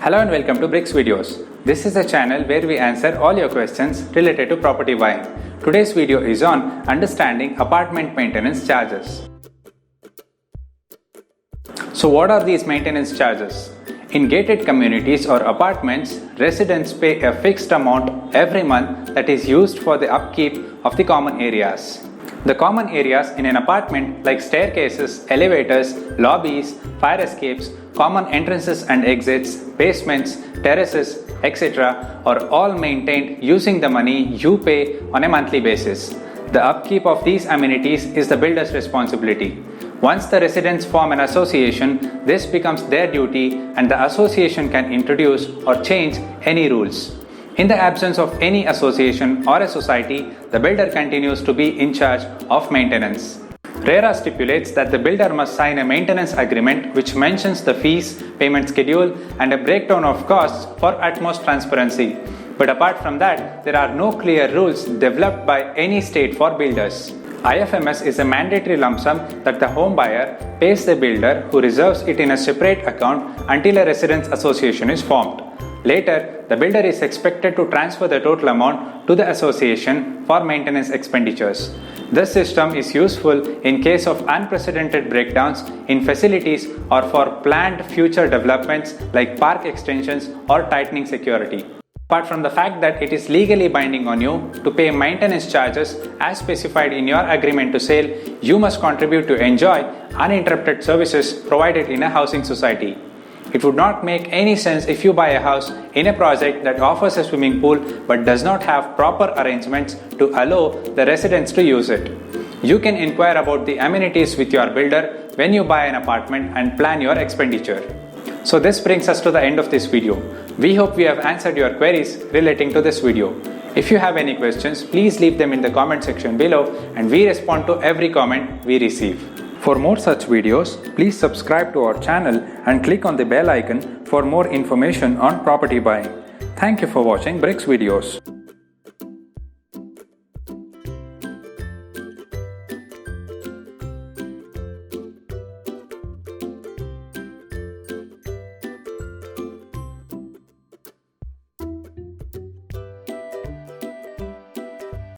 Hello and welcome to Bricks Videos. This is a channel where we answer all your questions related to property buying. Today's video is on understanding apartment maintenance charges. So what are these maintenance charges? In gated communities or apartments, residents pay a fixed amount every month that is used for the upkeep of the common areas. The common areas in an apartment like staircases, elevators, lobbies, fire escapes, common entrances and exits, basements, terraces, etc. are all maintained using the money you pay on a monthly basis. The upkeep of these amenities is the builder's responsibility. Once the residents form an association, this becomes their duty and the association can introduce or change any rules. In the absence of any association or a society, the builder continues to be in charge of maintenance. RERA stipulates that the builder must sign a maintenance agreement which mentions the fees, payment schedule, and a breakdown of costs for utmost transparency. But apart from that, there are no clear rules developed by any state for builders. IFMS is a mandatory lump sum that the home buyer pays the builder, who reserves it in a separate account until a residents' association is formed. Later, the builder is expected to transfer the total amount to the association for maintenance expenditures. This system is useful in case of unprecedented breakdowns in facilities or for planned future developments like park extensions or tightening security. Apart from the fact that it is legally binding on you to pay maintenance charges as specified in your agreement to sale, you must contribute to enjoy uninterrupted services provided in a housing society. It would not make any sense if you buy a house in a project that offers a swimming pool but does not have proper arrangements to allow the residents to use it. You can inquire about the amenities with your builder when you buy an apartment and plan your expenditure. So this brings us to the end of this video. We hope we have answered your queries relating to this video. If you have any questions, please leave them in the comment section below and we respond to every comment we receive. For more such videos, please subscribe to our channel and click on the bell icon for more information on property buying. Thank you for watching Bricks Videos.